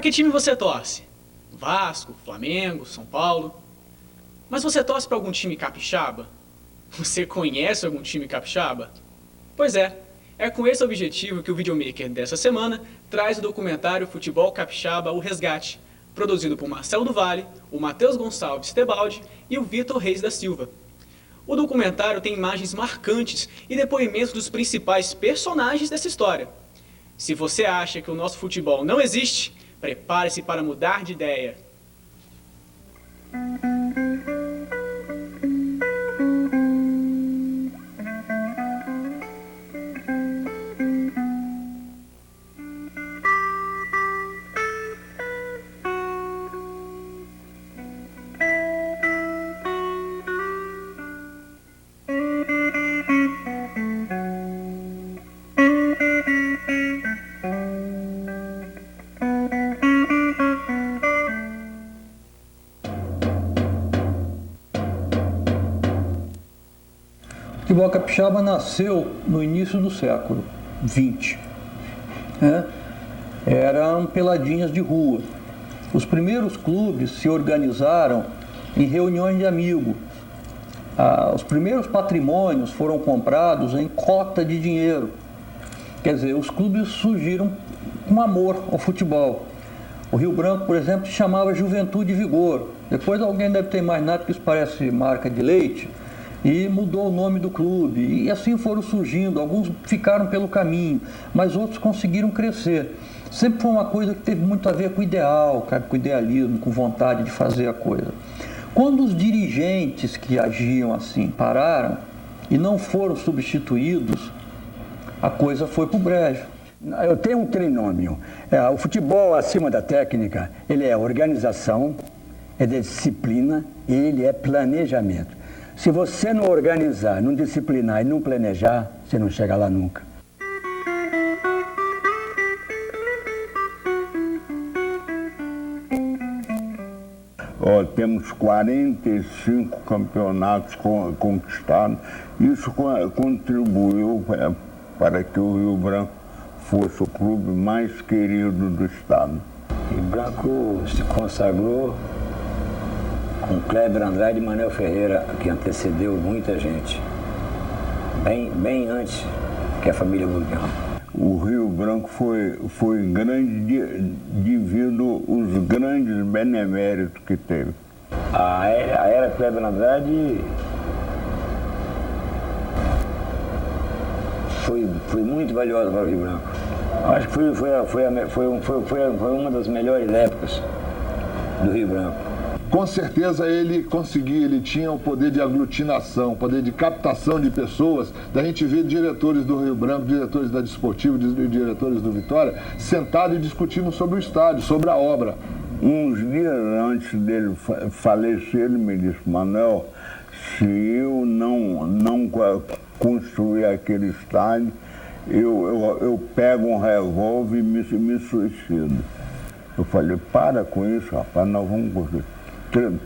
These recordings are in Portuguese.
que time você torce? Vasco, Flamengo, São Paulo? Mas você torce para algum time capixaba? Você conhece algum time capixaba? Pois é com esse objetivo que o videomaker dessa semana traz o documentário Futebol Capixaba, o Resgate, produzido por Marcelo do Vale, o Matheus Gonçalves Tebaldi e o Vitor Reis da Silva. O documentário tem imagens marcantes e depoimentos dos principais personagens dessa história. Se você acha que o nosso futebol não existe, prepare-se para mudar de ideia. O futebol capixaba nasceu no início do século XX. Eram peladinhas de rua. Os primeiros clubes se organizaram em reuniões de amigos. Os primeiros patrimônios foram comprados em cota de dinheiro. Quer dizer, os clubes surgiram com amor ao futebol. O Rio Branco, por exemplo, se chamava Juventude e Vigor. Depois alguém deve ter imaginado que isso parece marca de leite, e mudou o nome do clube, e assim foram surgindo. Alguns ficaram pelo caminho, mas outros conseguiram crescer. Sempre foi uma coisa que teve muito a ver com o ideal, com o idealismo, com vontade de fazer a coisa. Quando os dirigentes que agiam assim pararam e não foram substituídos, a coisa foi para o brejo. Eu tenho um trinômio. O futebol, acima da técnica, ele é organização, ele é disciplina e ele é planejamento. Se você não organizar, não disciplinar e não planejar, você não chega lá nunca. Temos 45 campeonatos conquistados. Isso contribuiu para que o Rio Branco fosse o clube mais querido do estado. Rio Branco se consagrou com Kleber Andrade e Manel Ferreira, que antecedeu muita gente, bem antes que a família Burgão. O Rio Branco foi grande devido aos grandes beneméritos que teve. A era Kleber Andrade foi muito valiosa para o Rio Branco. Acho que foi uma das melhores épocas do Rio Branco. Com certeza ele tinha o poder de aglutinação, o poder de captação de pessoas. Da gente ver diretores do Rio Branco, diretores da Desportivo, diretores do Vitória, sentados e discutindo sobre o estádio, sobre a obra. Uns dias antes dele falecer, ele me disse: Manuel, se eu não construir aquele estádio, eu pego um revólver e me suicido. Eu falei: para com isso, rapaz, nós vamos construir.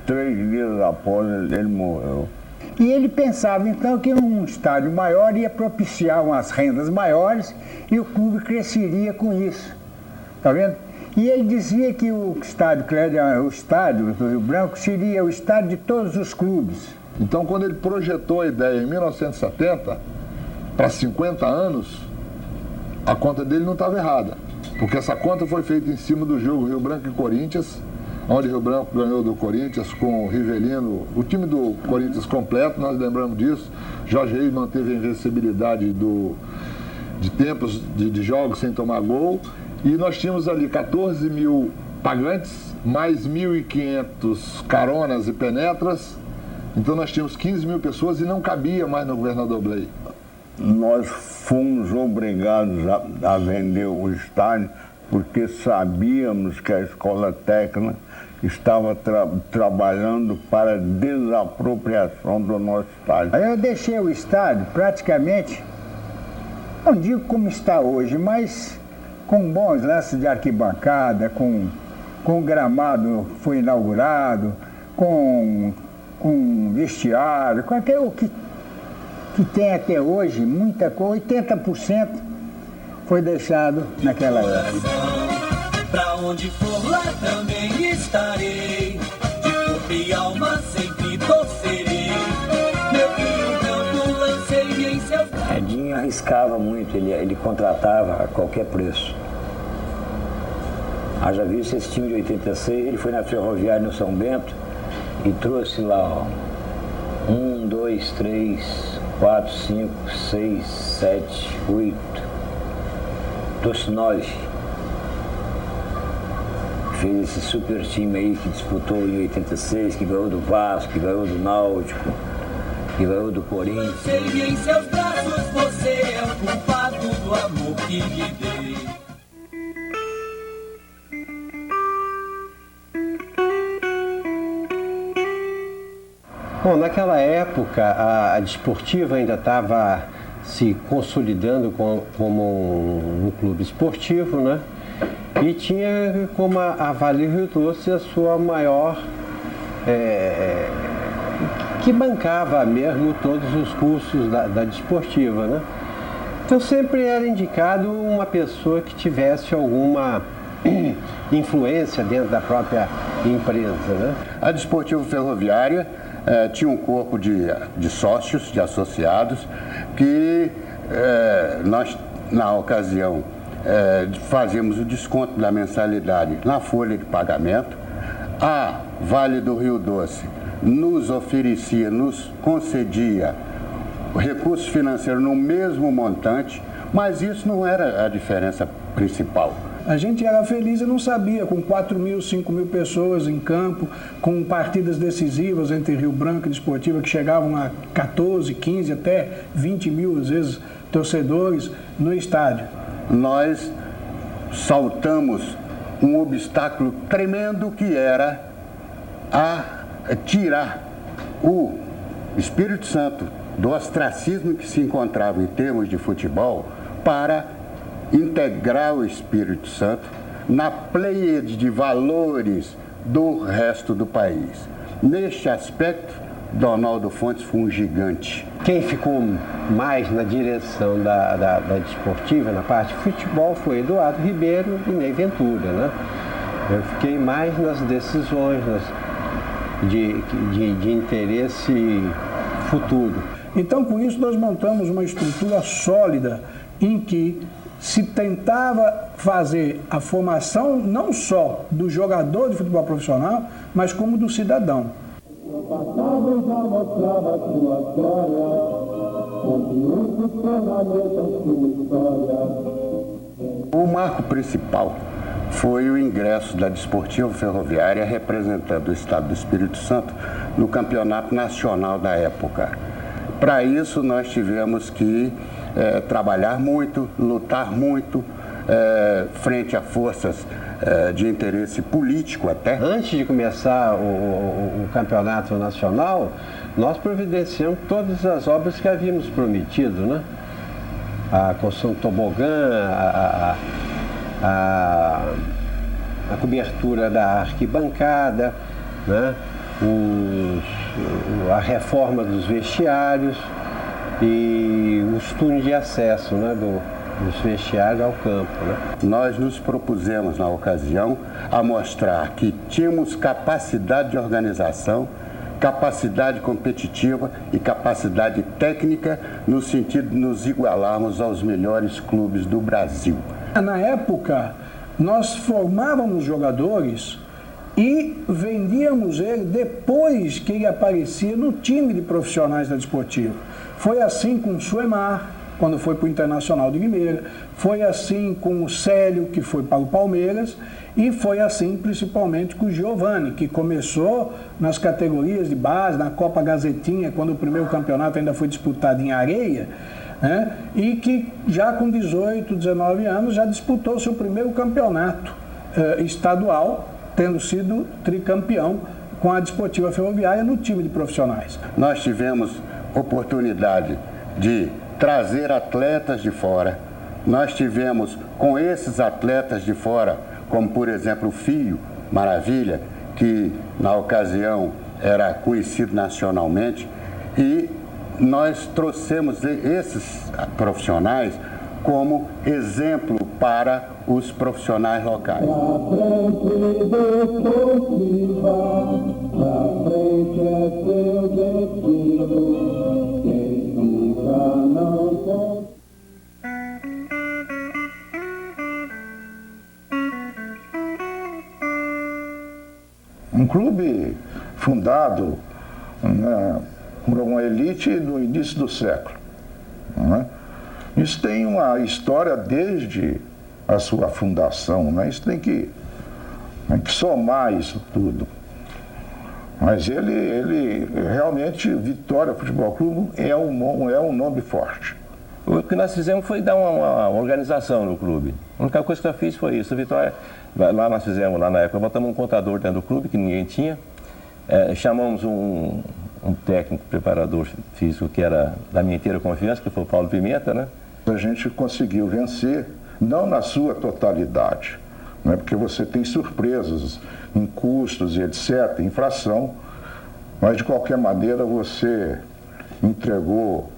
3 dias após ele morreu. E ele pensava então que um estádio maior ia propiciar umas rendas maiores e o clube cresceria com isso. Tá vendo? E ele dizia que o estádio do Rio Branco seria o estádio de todos os clubes. Então, quando ele projetou a ideia em 1970, para 50 anos, a conta dele não estava errada. Porque essa conta foi feita em cima do jogo Rio Branco e Corinthians, onde o Rio Branco ganhou do Corinthians com o Rivelino, o time do Corinthians completo, nós lembramos disso. Jorge Reis manteve a invencibilidade de tempos de jogos sem tomar gol. E nós tínhamos ali 14 mil pagantes, mais 1.500 caronas e penetras. Então nós tínhamos 15 mil pessoas e não cabia mais no Governador Blay. Nós fomos obrigados a vender o estádio porque sabíamos que a escola técnica estava trabalhando para a desapropriação do nosso estádio. Aí eu deixei o estádio praticamente, não digo como está hoje, mas com bons lances de arquibancada, com gramado foi inaugurado, com vestiário, com aquilo que tem até hoje, muita coisa, 80% foi deixado naquela época. pra onde for lá também estarei. De corpo e alma sempre torcerei. Meu Rio Branco lancei em seus braços. Edinho arriscava muito, ele contratava a qualquer preço. Haja visto esse time de 86, ele foi na Ferroviária no São Bento e trouxe lá, ó, 1, 2, 3, 4, 5, 6, 7, 8, trouxe 9. Fez esse super time aí que disputou em 86, que ganhou do Vasco, que ganhou do Náutico, que ganhou do Corinthians. Lancei em seus braços, você é o culpado do amor que lhe dei. Bom, naquela época a Desportiva ainda estava se consolidando como um clube esportivo, né? E tinha como a Vale Rio Doce a sua maior, que bancava mesmo todos os custos da Desportiva, né? Então sempre era indicado uma pessoa que tivesse alguma influência dentro da própria empresa, né? A Desportiva Ferroviária tinha um corpo de sócios, de associados, que nós, na ocasião, fazíamos o desconto da mensalidade na folha de pagamento. A Vale do Rio Doce nos oferecia, nos concedia o recurso financeiro no mesmo montante, mas isso não era a diferença principal. A gente era feliz e não sabia, com 4.000, 5.000 pessoas em campo, com partidas decisivas entre Rio Branco e Desportiva que chegavam a 14, 15, até 20 mil, às vezes, torcedores no estádio. Nós saltamos um obstáculo tremendo que era a tirar o Espírito Santo do ostracismo que se encontrava em termos de futebol para integrar o Espírito Santo na pleiade de valores do resto do país. Neste aspecto, Donaldo Fontes foi um gigante. Quem ficou mais na direção da Desportiva, na parte de futebol, foi Eduardo Ribeiro e Ney Ventura, né? Eu fiquei mais nas decisões de interesse futuro. Então, com isso, nós montamos uma estrutura sólida em que se tentava fazer a formação não só do jogador de futebol profissional, mas como do cidadão. O marco principal foi o ingresso da Desportiva Ferroviária representando o Estado do Espírito Santo no campeonato nacional da época. Para isso, nós tivemos que trabalhar muito, lutar muito, frente a forças de interesse político até. Antes de começar o campeonato nacional, nós providenciamos todas as obras que havíamos prometido, né? A construção do tobogã, a cobertura da arquibancada, né? A reforma dos vestiários e os túneis de acesso, né, dos vestiários ao campo, né? Nós nos propusemos, na ocasião, a mostrar que tínhamos capacidade de organização, capacidade competitiva e capacidade técnica no sentido de nos igualarmos aos melhores clubes do Brasil. Na época, nós formávamos jogadores e vendíamos ele depois que ele aparecia no time de profissionais da Desportiva. Foi assim com o Suemar, quando foi para o Internacional de Limeira, foi assim com o Célio, que foi para o Palmeiras, e foi assim principalmente com o Giovani, que começou nas categorias de base, na Copa Gazetinha, quando o primeiro campeonato ainda foi disputado em areia, né? E que já com 18, 19 anos já disputou seu primeiro campeonato estadual, tendo sido tricampeão com a Desportiva Ferroviária no time de profissionais. Nós tivemos oportunidade de trazer atletas de fora. Nós tivemos com esses atletas de fora, como por exemplo o Fio Maravilha, que na ocasião era conhecido nacionalmente, e nós trouxemos esses profissionais como exemplo para os profissionais locais. Um clube fundado, né, por uma elite no início do século. Né? Isso tem uma história desde a sua fundação, né? Isso tem que somar isso tudo. Mas ele realmente, Vitória Futebol Clube é um nome forte. O que nós fizemos foi dar uma organização no clube. A única coisa que eu fiz foi isso. Vitória, lá nós fizemos, lá na época, botamos um contador dentro do clube, que ninguém tinha. Chamamos um técnico preparador físico que era da minha inteira confiança, que foi o Paulo Pimenta, né? A gente conseguiu vencer, não na sua totalidade, né? Porque você tem surpresas em custos e etc., inflação, mas de qualquer maneira você entregou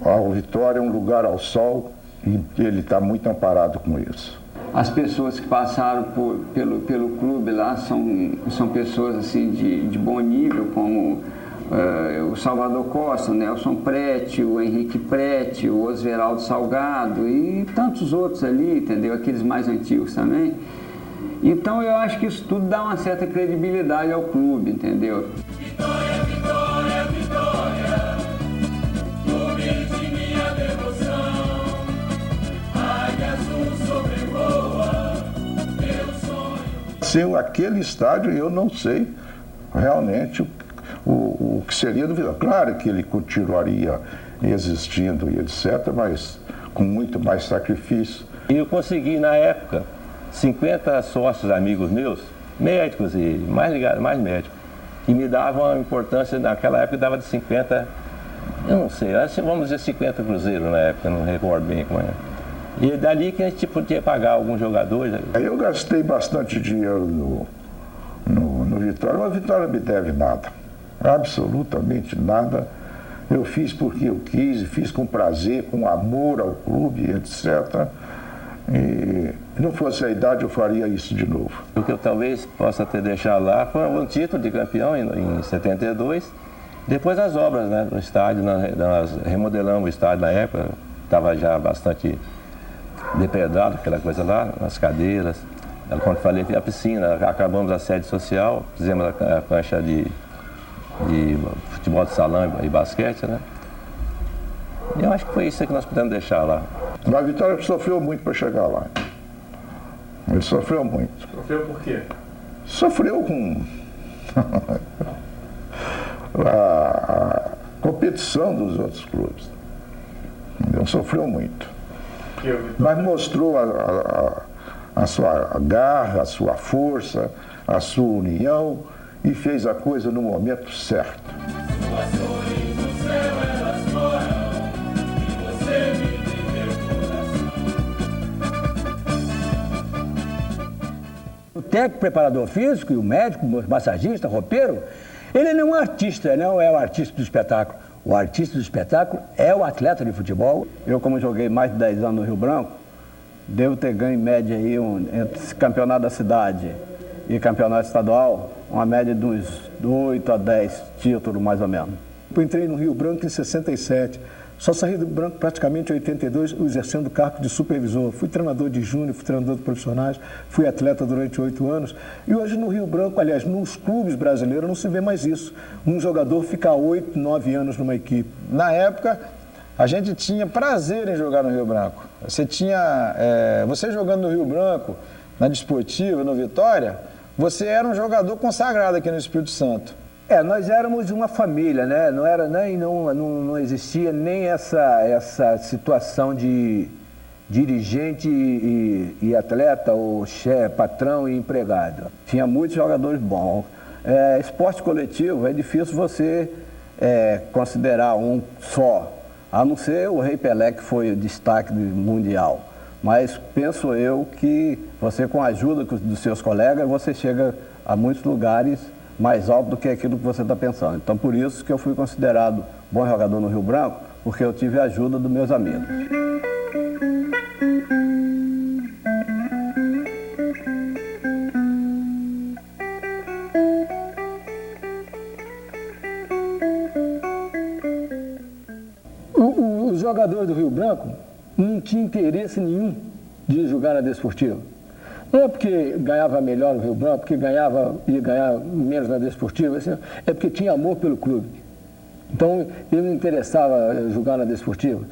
ao Vitória um lugar ao sol e ele está muito amparado com isso. As pessoas que passaram pelo clube lá são pessoas assim de bom nível, como o Salvador Costa, o Nelson Prete, o Henrique Prete, o Osveraldo Salgado e tantos outros ali, entendeu? Aqueles mais antigos também. Então eu acho que isso tudo dá uma certa credibilidade ao clube, entendeu? Vitória, vitória, vitória, clube de minha devoção, águia azul sobrevoa, meu sonho. Sem aquele estádio, eu não sei realmente o que seria do Vitória. Claro que ele continuaria existindo e etc., mas com muito mais sacrifício. E eu consegui, na época, 50 sócios amigos meus, médicos e mais ligados, mais médicos, que me davam a importância, naquela época dava de 50, eu não sei, vamos dizer 50 cruzeiros na época, não recordo bem como é. E dali que a gente podia pagar alguns jogadores. Eu gastei bastante dinheiro no Vitória, mas o Vitória não me deve nada, absolutamente nada. Eu fiz porque eu quis, fiz com prazer, com amor ao clube, etc. E se não fosse a idade, eu faria isso de novo. O que eu talvez possa ter deixado lá foi um título de campeão em 72. Depois as obras, né, do estádio, nós remodelamos o estádio na época, estava já bastante depredado, aquela coisa lá, as cadeiras. Quando falei, a piscina, acabamos a sede social, fizemos a cancha de futebol de salão e basquete, né? E eu acho que foi isso que nós pudemos deixar lá. A Vitória sofreu muito para chegar lá. Ele sofreu muito. Sofreu por quê? Sofreu com a competição dos outros clubes. Ele sofreu muito. Mas mostrou a sua garra, a sua força, a sua união e fez a coisa no momento certo. Suas flores no céu elas moram e você me O técnico, preparador físico e o médico, o massagista, roupeiro, ele não é um artista, não é o artista do espetáculo. O artista do espetáculo é o atleta de futebol. Eu, como joguei mais de 10 anos no Rio Branco, devo ter ganho em média aí, entre campeonato da cidade e campeonato estadual, uma média de uns 8 a 10 títulos, mais ou menos. Eu entrei no Rio Branco em 67, só saí do Branco praticamente em 82, exercendo o cargo de supervisor. Fui treinador de júnior, fui treinador de profissionais, fui atleta durante 8 anos. E hoje no Rio Branco, aliás, nos clubes brasileiros não se vê mais isso. Um jogador fica 8, 9 anos numa equipe. Na época, a gente tinha prazer em jogar no Rio Branco. Você jogando no Rio Branco, na Desportiva, no Vitória, você era um jogador consagrado aqui no Espírito Santo. Nós éramos uma família, né? Não existia nem essa situação de dirigente e atleta, ou chefe, patrão e empregado. Tinha muitos jogadores bons. Esporte coletivo, é difícil você considerar um só, a não ser o Rei Pelé, que foi o destaque mundial. Mas penso eu que você, com a ajuda dos seus colegas, você chega a muitos lugares mais alto do que aquilo que você está pensando. Então, por isso que eu fui considerado bom jogador no Rio Branco, porque eu tive a ajuda dos meus amigos. jogadores do Rio Branco não tinham interesse nenhum de jogar na Desportiva. Não é porque ganhava melhor no Rio Branco, porque ia ganhar menos na Desportiva, assim, é porque tinha amor pelo clube. Então, ele não interessava jogar na Desportiva.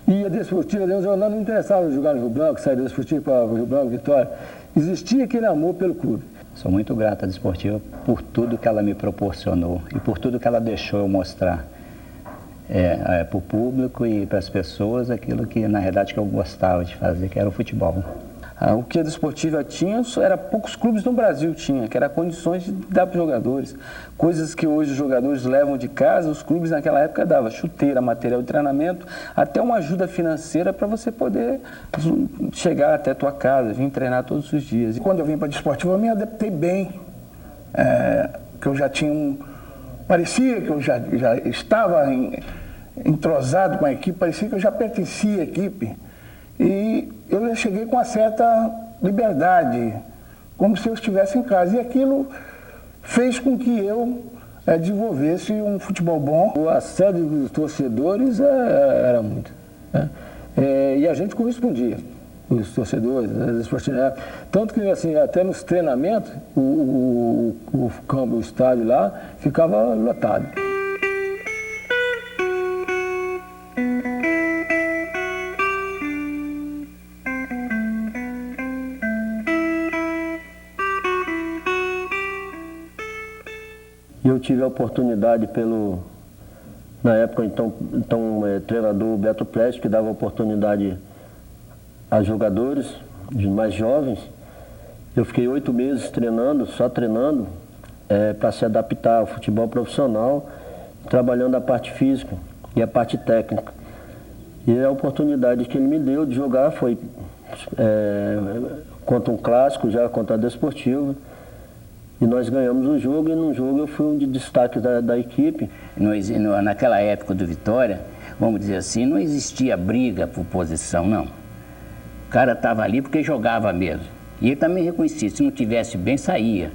E a Desportiva, não interessava jogar no Rio Branco, sair da Desportiva para o Rio Branco, Vitória. Existia aquele amor pelo clube. Sou muito grato à Desportiva por tudo que ela me proporcionou e por tudo que ela deixou eu mostrar para o público e para as pessoas aquilo que, na verdade, que eu gostava de fazer, que era o futebol. O que a Desportiva tinha, era poucos clubes no Brasil tinha, que era condições de dar para os jogadores. Coisas que hoje os jogadores levam de casa, os clubes naquela época davam chuteira, material de treinamento, até uma ajuda financeira para você poder chegar até a tua casa, vir treinar todos os dias. E quando eu vim para a Desportiva, eu me adaptei bem, que eu já tinha parecia que eu já estava entrosado com a equipe, parecia que eu já pertencia à equipe. E eu já cheguei com uma certa liberdade, como se eu estivesse em casa. E aquilo fez com que eu desenvolvesse um futebol bom. O assédio dos torcedores era muito. E a gente correspondia, os torcedores, as esportivas. Tanto que, assim, até nos treinamentos, o campo, o estádio lá, ficava lotado. Eu tive a oportunidade na época, então treinador Beto Preste, que dava oportunidade a jogadores mais jovens. Eu fiquei 8 meses só treinando, para se adaptar ao futebol profissional, trabalhando a parte física e a parte técnica. E a oportunidade que ele me deu de jogar foi contra um clássico, já contra a Desportiva. E nós ganhamos o jogo, e num jogo eu fui um de destaque da equipe. Naquela época do Vitória, vamos dizer assim, não existia briga por posição, não. O cara estava ali porque jogava mesmo. E ele também reconhecia, se não tivesse bem, saía.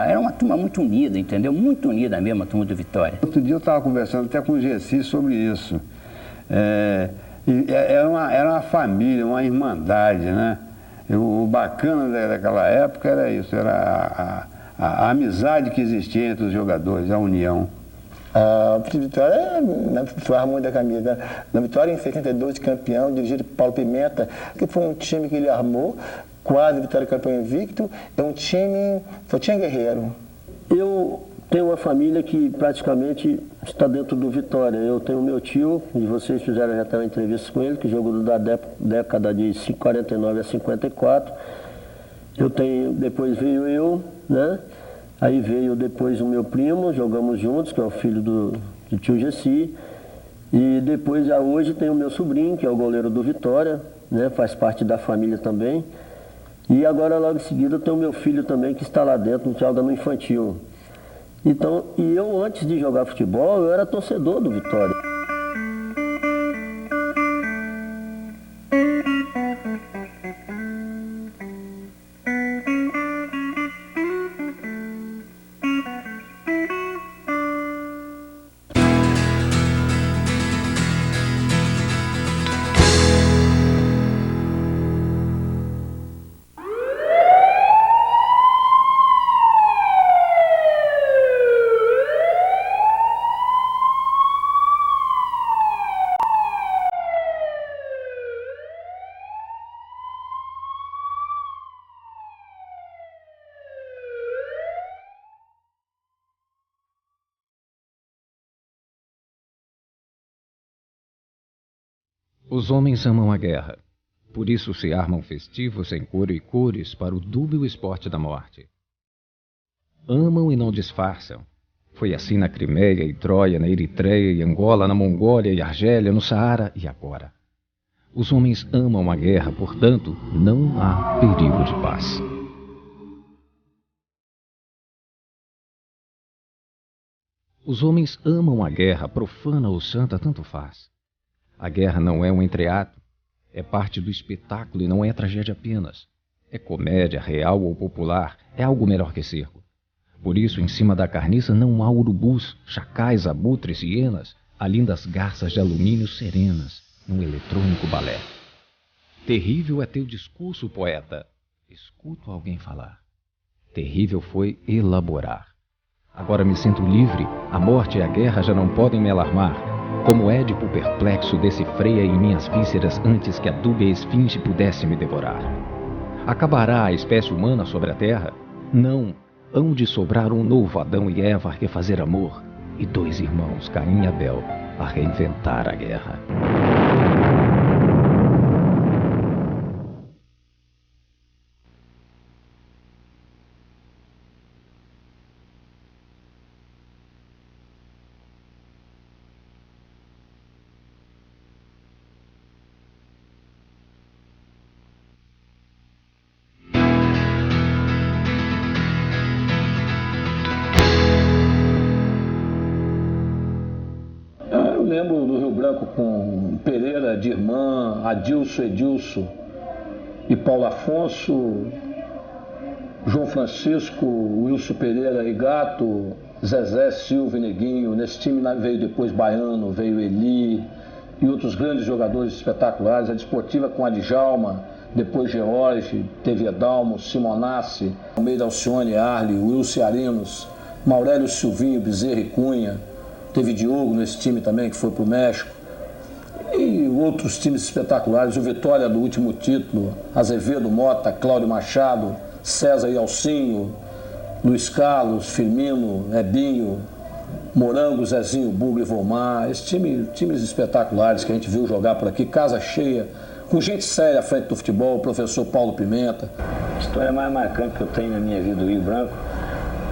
Era uma turma muito unida, entendeu? Muito unida mesmo, a turma do Vitória. Outro dia eu estava conversando até com o Gessi sobre isso. Era uma família, uma irmandade, né? O bacana daquela época era isso, era a amizade que existia entre os jogadores, a união. A Vitória faz muito da camisa. Na Vitória, em 72, campeão, dirigido por Paulo Pimenta, que foi um time que ele armou, quase Vitória campeão invicto, é um time, só tinha guerreiro. Eu tenho uma família que praticamente está dentro do Vitória. Eu tenho meu tio, e vocês fizeram já até uma entrevista com ele, que jogou da década de 49 a 54. Depois veio eu, né? Aí veio depois o meu primo, jogamos juntos, que é o filho do tio Gessi. E depois, hoje, tem o meu sobrinho, que é o goleiro do Vitória, né? Faz parte da família também. E agora, logo em seguida, tem o meu filho também, que está lá dentro, joga no infantil. Então, e eu, antes de jogar futebol, eu era torcedor do Vitória. Os homens amam a guerra, por isso se armam festivos em couro e cores para o dúbio esporte da morte. Amam e não disfarçam. Foi assim na Crimeia e Troia, na Eritreia e Angola, na Mongólia e Argélia, no Saara e agora. Os homens amam a guerra, portanto, não há perigo de paz. Os homens amam a guerra, profana ou santa, tanto faz. A guerra não é um entreato, é parte do espetáculo e não é tragédia apenas. É comédia, real ou popular, é algo melhor que circo. Por isso, em cima da carniça não há urubus, chacais, abutres, hienas, há lindas garças de alumínio serenas num eletrônico balé. Terrível é teu discurso, poeta. Escuto alguém falar. Terrível foi elaborar. Agora me sinto livre, a morte e a guerra já não podem me alarmar. Como Édipo perplexo decifreia em minhas vísceras antes que a dúbia esfinge pudesse me devorar. Acabará a espécie humana sobre a terra? Não, hão de sobrar um novo Adão e Eva a refazer amor, e 2 irmãos, Caim e Abel, a reinventar a guerra. Eu lembro do Rio Branco com Pereira, Dirmã, Adilson, Edilson e Paulo Afonso, João Francisco, Wilson Pereira e Gato, Zezé, Silva e Neguinho. Nesse time veio depois Baiano, veio Eli e outros grandes jogadores espetaculares. A Desportiva com Adjalma, depois George, teve Edalmo, Simonassi, Almeida Alcione, Arli, Wilson Arinos, Maurélio Silvinho, Bezerra e Cunha. Teve Diogo nesse time também, que foi para o México. E outros times espetaculares. O Vitória do último título, Azevedo, Mota, Cláudio Machado, César e Alcinho, Luiz Carlos, Firmino, Ebinho, Morango, Zezinho, Bugre e Vomar. Esses times espetaculares que a gente viu jogar por aqui, casa cheia, com gente séria à frente do futebol, o professor Paulo Pimenta. A história mais marcante que eu tenho na minha vida do Rio Branco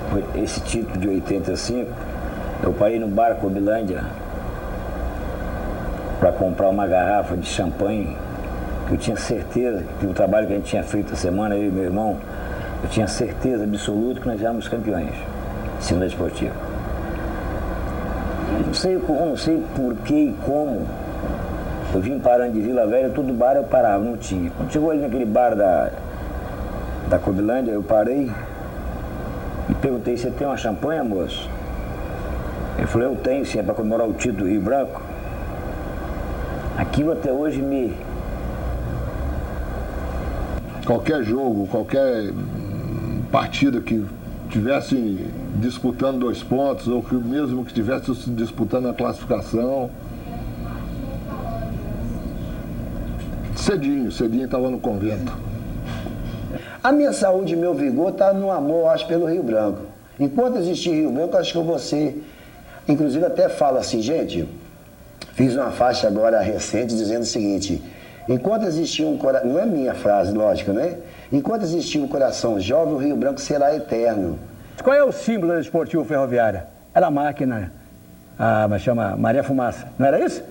foi esse título de 85. Eu parei no bar Cobilândia para comprar uma garrafa de champanhe, que eu tinha certeza que o trabalho que a gente tinha feito a semana, eu e meu irmão, eu tinha certeza absoluta que nós éramos campeões em cima da Desportiva. Não sei por que e como. Eu vim parando de Vila Velha, todo bar eu parava, não tinha. Quando chegou ali naquele bar da Cobilândia, eu parei e perguntei: você tem uma champanhe, moço? Ele falou: eu tenho, sim, é para comemorar o título do Rio Branco. Aquilo até hoje me... Qualquer jogo, qualquer partida que estivesse disputando 2 pontos, ou que mesmo que estivesse disputando a classificação, cedinho estava no convento. A minha saúde e meu vigor está no amor, acho, pelo Rio Branco. Enquanto existir Rio Branco, acho que eu vou ser... Inclusive até falo assim, gente, fiz uma faixa agora recente dizendo o seguinte: enquanto existir um coração, não é minha frase, lógico, né? Enquanto existir um coração jovem, o Rio Branco será eterno. Qual é o símbolo da Desportiva Ferroviária? Era a máquina, mas chama Maria Fumaça, não era isso?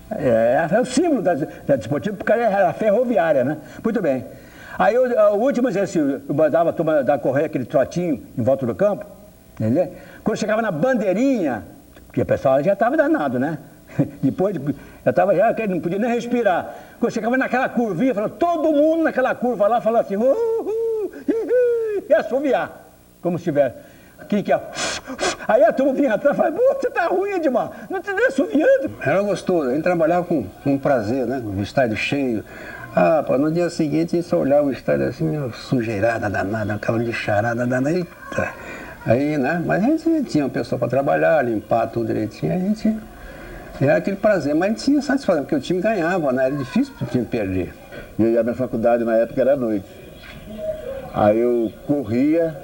É o símbolo da Desportiva, porque era a ferroviária, né? Muito bem. Aí o último exercício, eu mandava a turma da correia, aquele trotinho em volta do campo, entendeu? Quando chegava na bandeirinha, porque o pessoal já estava danado, né? Depois, eu estava já, não podia nem respirar. Quando chegava naquela curvinha, falava, todo mundo naquela curva lá, falava assim, e assoviar, como se tivesse. Quem que é? Aí a turma vinha atrás e falava, você está ruim, Edmar, não te assoviando. Era gostoso, a gente trabalhava com prazer, né? O estádio cheio. Pô, no dia seguinte, a gente olhava o estádio assim, meio sujeirada danada, aquela lixarada danada, eita. Aí, né? Mas a gente tinha uma pessoa para trabalhar, limpar tudo direitinho, a gente... Era aquele prazer, mas a gente tinha satisfação, porque o time ganhava, né? Era difícil para o time perder. E a minha faculdade na época era à noite. Aí eu corria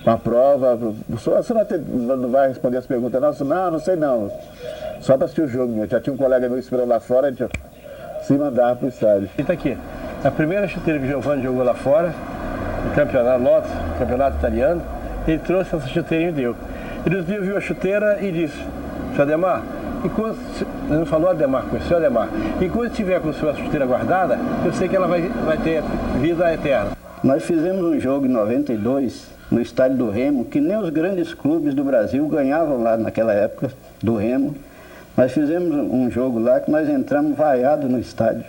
com a prova, você não vai responder as perguntas nossas? Não sei não. Só para assistir o jogo, meu. Já tinha um colega meu esperando lá fora, a gente se mandava para o estádio. E tá aqui, a primeira chuteira que o Giovanni jogou lá fora, no campeonato Lotus, campeonato italiano, ele trouxe essa chuteira e me deu. Ele viu a chuteira e disse, seu Ademar, enquanto, ele não falou Ademar, conheceu Ademar, enquanto estiver com sua chuteira guardada, eu sei que ela vai ter vida eterna. Nós fizemos um jogo em 92, no estádio do Remo, que nem os grandes clubes do Brasil ganhavam lá naquela época, do Remo. Nós fizemos um jogo lá que nós entramos vaiados no estádio.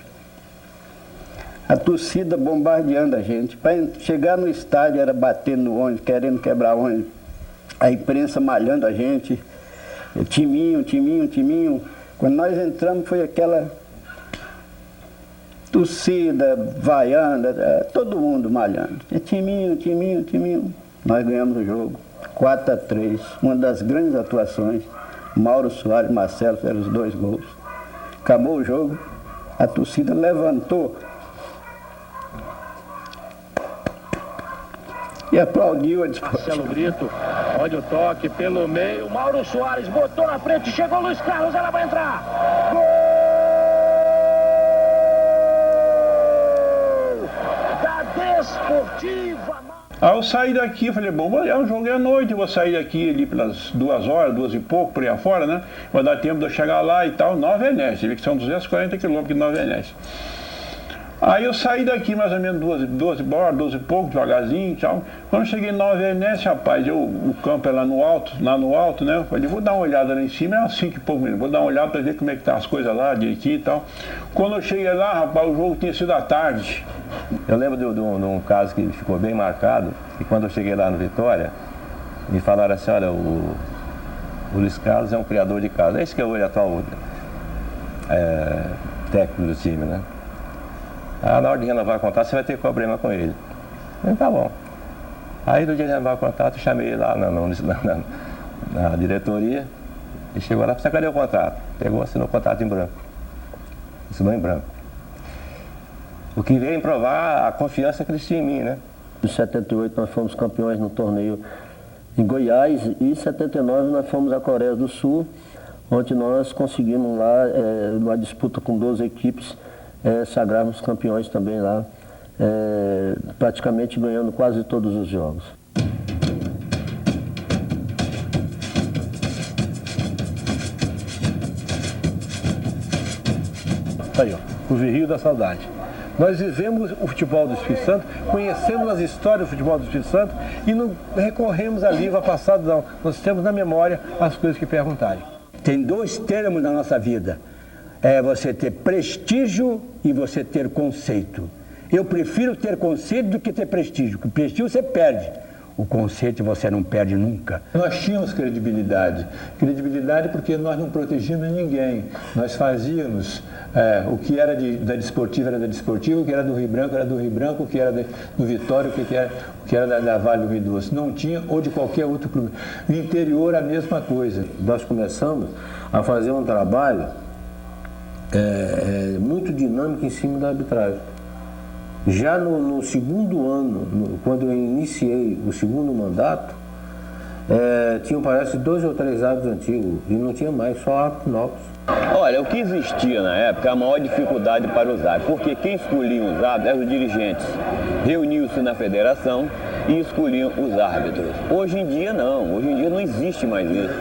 A torcida bombardeando a gente. Para chegar no estádio era batendo no ônibus, querendo quebrar ônibus. A imprensa malhando a gente. Timinho. Quando nós entramos foi aquela torcida, vaianda, todo mundo malhando. Timinho. Nós ganhamos o jogo, 4-3. Uma das grandes atuações. Mauro Soares e Marcelo fizeram os 2 gols. Acabou o jogo, a torcida levantou e aplaudiu a disputa. Marcelo Brito, olha o toque pelo meio. Mauro Soares botou na frente, chegou Luiz Carlos, ela vai entrar. Gol da Desportiva. Aí eu saí daqui, falei, bom, o jogo é à noite, eu vou sair daqui ali pelas 2 horas, 2 e pouco, por aí afora, né? Vai dar tempo de eu chegar lá e tal, Nova Venécia, você vê que são 240 quilômetros de Nova Venécia. Aí eu saí daqui mais ou menos 12 e pouco, devagarzinho e tal. Quando eu cheguei em Nova Venécia, rapaz, o campo é lá no alto, né? Eu falei, vou dar uma olhada lá em cima, é 5 e pouco minutos, vou dar uma olhada para ver como é que tá as coisas lá, direitinho e tal. Quando eu cheguei lá, rapaz, o jogo tinha sido à tarde. Eu lembro de um caso que ficou bem marcado, que quando eu cheguei lá no Vitória, me falaram assim, olha, o Luiz Carlos é um criador de casa. Esse que é o atual técnico do time, né? Na hora de renovar o contrato, você vai ter problema com ele. Eu falei, tá bom. Aí, no dia de renovar o contrato, eu chamei ele lá na diretoria. Ele chegou lá, você cadê o contrato? Pegou, assinou o contrato em branco. Assinou em branco. O que veio provar a confiança que eles tinham em mim, né? Em 78 nós fomos campeões no torneio em Goiás e em 79 nós fomos à Coreia do Sul, onde nós conseguimos lá, numa disputa com 12 equipes, sagrarmos campeões também lá, praticamente ganhando quase todos os jogos. Aí, ó, o Rio da Saudade. Nós vivemos o futebol do Espírito Santo, conhecemos as histórias do futebol do Espírito Santo e não recorremos a livro, a passado, não. Nós temos na memória as coisas que perguntarem. Tem 2 termos na nossa vida. É você ter prestígio e você ter conceito. Eu prefiro ter conceito do que ter prestígio, porque prestígio você perde. O conceito você não perde nunca. Nós tínhamos credibilidade. Credibilidade porque nós não protegíamos ninguém. Nós fazíamos o que era da Desportiva era da Desportiva, o que era do Rio Branco era do Rio Branco, o que era do Vitória, o que era da Vale do Rio Doce. Não tinha, ou de qualquer outro clube. No interior a mesma coisa. Nós começamos a fazer um trabalho muito dinâmico em cima da arbitragem. Já no segundo ano, quando eu iniciei o segundo mandato, tinham, parece, 2 ou 3 árbitros antigos e não tinha mais, só árbitros novos. Olha, o que existia na época, a maior dificuldade para os árbitros, porque quem escolhia os árbitros eram os dirigentes. Reuniam-se na federação e escolhiam os árbitros. Hoje em dia não, hoje em dia não existe mais isso.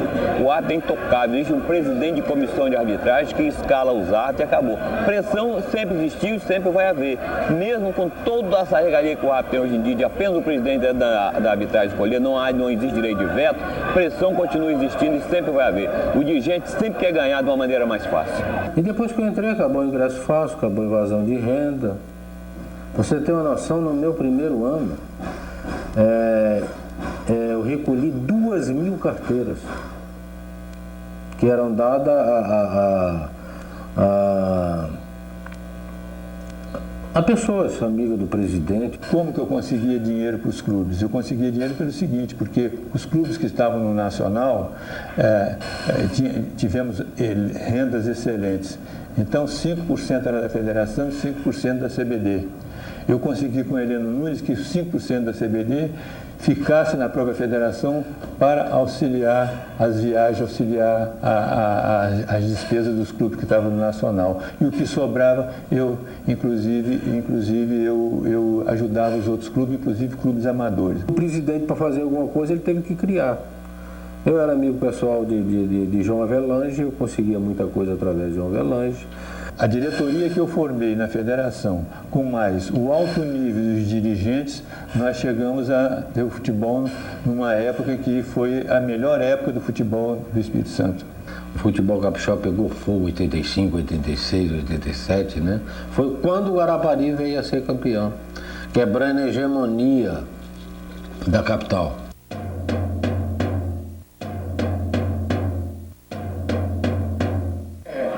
O árbitro é intocável, existe um presidente de comissão de arbitragem que escala os árbitros e acabou. Pressão sempre existiu e sempre vai haver. Mesmo com toda essa regalia que o árbitro tem hoje em dia, de apenas o presidente da arbitragem escolher, não existe direito de veto, pressão continua existindo e sempre vai haver. O dirigente sempre quer ganhar de uma maneira mais fácil. E depois que eu entrei, acabou o ingresso fácil, acabou a invasão de renda. Você tem uma noção, no meu primeiro ano, eu recolhi 2.000 carteiras que eram dadas a pessoas amigas do presidente. Como que eu conseguia dinheiro para os clubes? Eu conseguia dinheiro pelo seguinte, porque os clubes que estavam no Nacional, tivemos rendas excelentes. Então 5% era da federação e 5% da CBD. Eu consegui com Heleno Nunes que 5% da CBD ficasse na própria federação para auxiliar as viagens, auxiliar as despesas dos clubes que estavam no Nacional. E o que sobrava, eu ajudava os outros clubes, inclusive clubes amadores. O presidente, para fazer alguma coisa, ele teve que criar. Eu era amigo pessoal de João Avelange, eu conseguia muita coisa através de João Avelange. A diretoria que eu formei na federação, com mais o alto nível dos dirigentes, nós chegamos a ter o futebol numa época que foi a melhor época do futebol do Espírito Santo. O futebol capixaba pegou fogo em 85, 86, 87, né? Foi quando o Guarapari veio a ser campeão, quebrando a hegemonia da capital.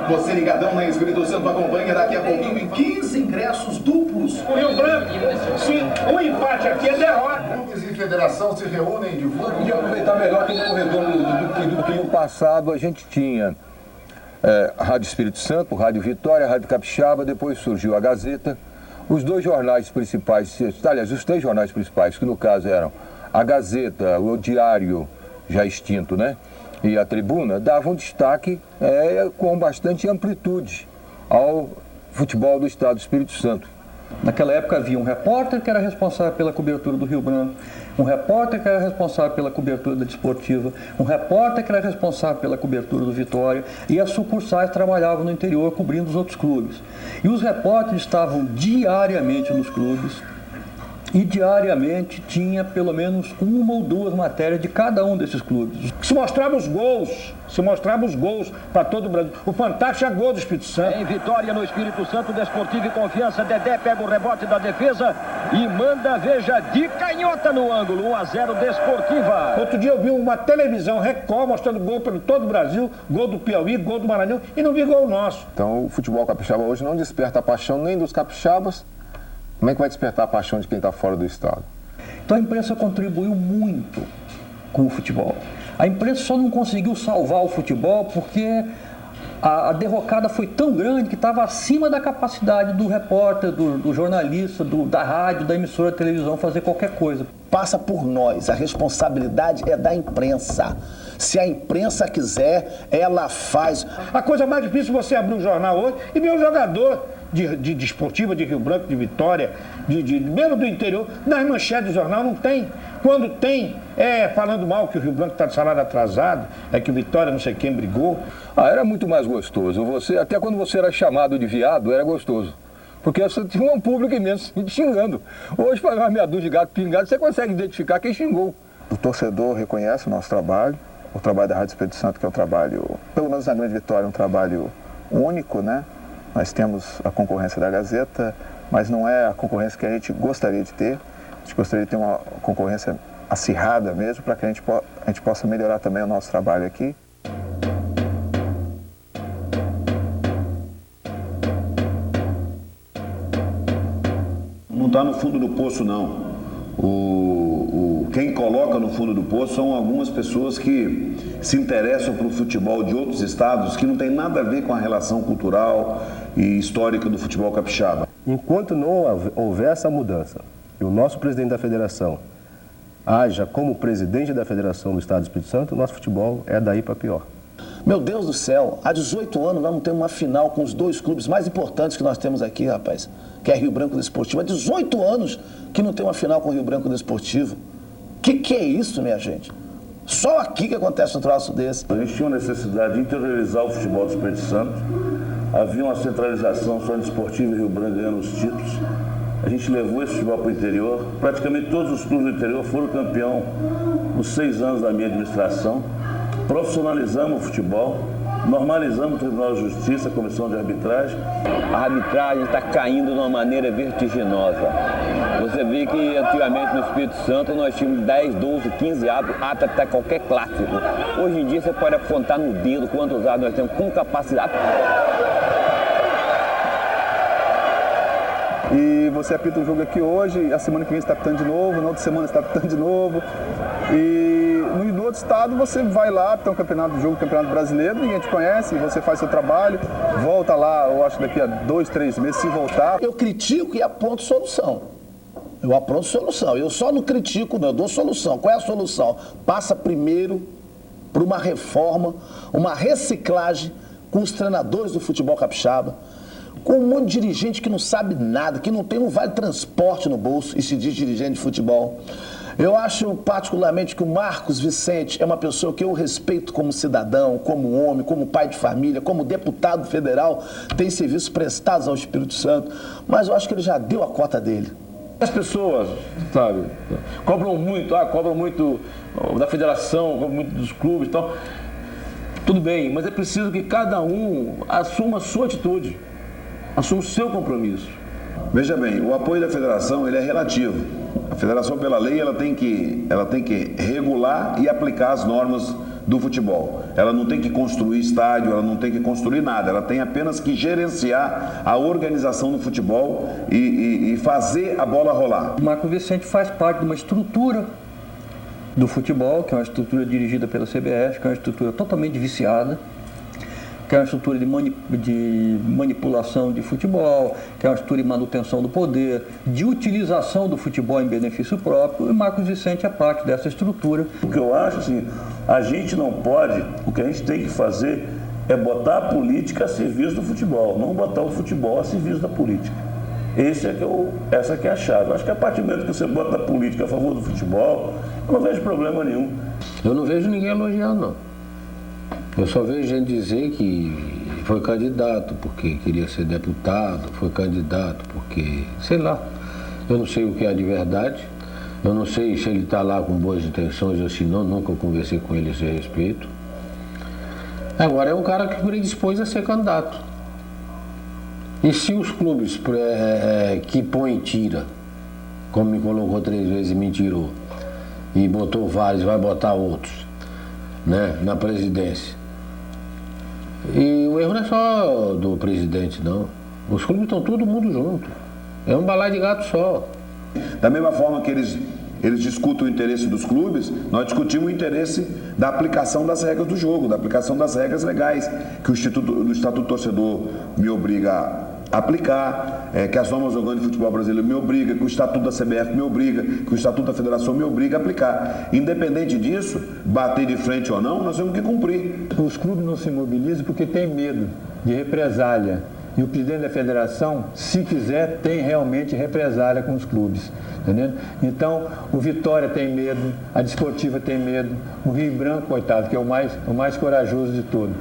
Você ligadão na Espírito Santo acompanha daqui a pouquinho em 15 ingressos duplos. O Rio Branco, se um empate aqui é derrota. Clubes e federação se reúnem e divulgam. E aproveitar melhor que no corredor do que no passado a gente tinha Rádio Espírito Santo, Rádio Vitória, Rádio Capixaba, depois surgiu a Gazeta. Os dois jornais principais, aliás, os três jornais principais, que no caso eram a Gazeta, o Diário, já extinto, né? E a Tribuna, davam destaque com bastante amplitude ao futebol do Estado do Espírito Santo. Naquela época havia um repórter que era responsável pela cobertura do Rio Branco, um repórter que era responsável pela cobertura da Desportiva, um repórter que era responsável pela cobertura do Vitória, e as sucursais trabalhavam no interior cobrindo os outros clubes. E os repórteres estavam diariamente nos clubes e diariamente tinha pelo menos uma ou duas matérias de cada um desses clubes. Se mostrava os gols para todo o Brasil. O Fantástico é gol do Espírito Santo. Em Vitória no Espírito Santo, Desportivo e Confiança, Dedé pega o rebote da defesa e manda, veja, de canhota no ângulo, 1-0 Desportiva. Outro dia eu vi uma televisão Record mostrando gol pelo todo o Brasil, gol do Piauí, gol do Maranhão, e não vi gol nosso. Então o futebol capixaba hoje não desperta a paixão nem dos capixabas. Como é que vai despertar a paixão de quem está fora do estado? Então a imprensa contribuiu muito com o futebol. A imprensa só não conseguiu salvar o futebol porque a derrocada foi tão grande que estava acima da capacidade do repórter, do jornalista, da rádio, da emissora de televisão fazer qualquer coisa. Passa por nós, a responsabilidade é da imprensa. Se a imprensa quiser, ela faz. A coisa mais difícil é você abrir um jornal hoje e ver um jogador de Desportiva, de Rio Branco, de Vitória, mesmo do interior, nas manchetes do jornal não tem. Quando tem, falando mal que o Rio Branco está de salário atrasado, que o Vitória não sei quem brigou. Era muito mais gostoso. Até quando você era chamado de viado, era gostoso. Porque você tinha um público imenso xingando. Hoje, para uma meia dúzia de gato pingado, você consegue identificar quem xingou. O torcedor reconhece o nosso trabalho, o trabalho da Rádio Espírito Santo, que é um trabalho, pelo menos na Grande Vitória, um trabalho único, né? Nós temos a concorrência da Gazeta, mas não é a concorrência que a gente gostaria de ter. A gente gostaria de ter uma concorrência acirrada mesmo, para que a gente possa melhorar também o nosso trabalho aqui. Não está no fundo do poço, não. Quem coloca no fundo do poço são algumas pessoas que se interessam pelo futebol de outros estados que não tem nada a ver com a relação cultural e histórica do futebol capixaba. Enquanto não houver essa mudança e o nosso presidente da federação haja como presidente da federação do Estado do Espírito Santo, o nosso futebol é daí para pior. Meu Deus do céu, há 18 anos nós não temos uma final com os dois clubes mais importantes que nós temos aqui, rapaz, que é Rio Branco Desportivo. Há 18 anos que não tem uma final com o Rio Branco Desportivo. Que é isso, minha gente? Só aqui que acontece um troço desse. A gente tinha uma necessidade de interiorizar o futebol do Espírito Santo. Havia uma centralização só no Desportivo e Rio Branco ganhando os títulos. A gente levou esse futebol para o interior. Praticamente todos os clubes do interior foram campeão nos 6 anos da minha administração. Profissionalizamos o futebol, normalizamos o Tribunal de Justiça, a Comissão de Arbitragem. A arbitragem está caindo de uma maneira vertiginosa. Você vê que antigamente no Espírito Santo nós tínhamos 10, 12, 15 árbitros até qualquer clássico. Hoje em dia você pode apontar no dedo quantos árbitros nós temos com capacidade. E você apita o jogo aqui hoje, a semana que vem você está apitando de novo, na outra semana você está apitando de novo. E no outro estado você vai lá, apita um campeonato, jogo do Campeonato Brasileiro, ninguém te conhece, você faz seu trabalho, volta lá, eu acho daqui a 2, 3 meses, se voltar. Eu critico e aponto solução. Eu apronto solução. Eu só não critico, não, eu dou solução. Qual é a solução? Passa primeiro por uma reforma, uma reciclagem com os treinadores do futebol capixaba, com um monte de dirigente que não sabe nada, que não tem um vale transporte no bolso e se diz dirigente de futebol. Eu acho particularmente que o Marcos Vicente é uma pessoa que eu respeito como cidadão, como homem, como pai de família, como deputado federal, tem serviços prestados ao Espírito Santo, mas eu acho que ele já deu a cota dele. As pessoas, sabe, cobram muito da federação, cobram muito dos clubes e tal. Tudo bem, mas é preciso que cada um assuma a sua atitude, assuma o seu compromisso. Veja bem, o apoio da federação ele é relativo. A federação, pela lei, ela tem que regular e aplicar as normas do futebol. ela não tem que construir estádio, ela não tem que construir nada, ela tem apenas que gerenciar a organização do futebol e fazer a bola rolar. O Marco Vicente faz parte de uma estrutura do futebol, que é uma estrutura dirigida pela CBF, que é uma estrutura totalmente viciada, que é uma estrutura de manipulação de futebol, que é uma estrutura de manutenção do poder, de utilização do futebol em benefício próprio, e Marcos Vicente é parte dessa estrutura. O que eu acho, assim, a gente não pode, o que a gente tem que fazer é botar a política a serviço do futebol, não botar o futebol a serviço da política. Essa que é a chave. Eu acho que a partir do momento que você bota a política a favor do futebol, eu não vejo problema nenhum. Eu não vejo ninguém elogiando, não. Eu só vejo gente dizer que foi candidato porque queria ser deputado, foi candidato porque, sei lá, eu não sei o que é de verdade, eu não sei se ele está lá com boas intenções ou se não, nunca conversei com ele a esse respeito. Agora é um cara que predispôs a ser candidato. E se os clubes que põem tira, como me colocou 3 vezes e me tirou, e botou vários, vai botar outros, né, na presidência. E o erro não é só do presidente, não. Os clubes estão todo mundo junto. É um balaio de gato só. Da mesma forma que eles discutem o interesse dos clubes, nós discutimos o interesse da aplicação das regras do jogo, da aplicação das regras legais, que o Estatuto do Torcedor me obriga a aplicar, que as normas orgânicas de futebol brasileiro me obriga, que o Estatuto da CBF me obriga, que o Estatuto da Federação me obriga a aplicar. Independente disso, bater de frente ou não, nós temos que cumprir. Os clubes não se mobilizam porque tem medo de represália. E o presidente da federação, se quiser, tem realmente represália com os clubes. Entendeu? Então, o Vitória tem medo, a Desportiva tem medo, o Rio Branco, coitado, que é o mais corajoso de todos.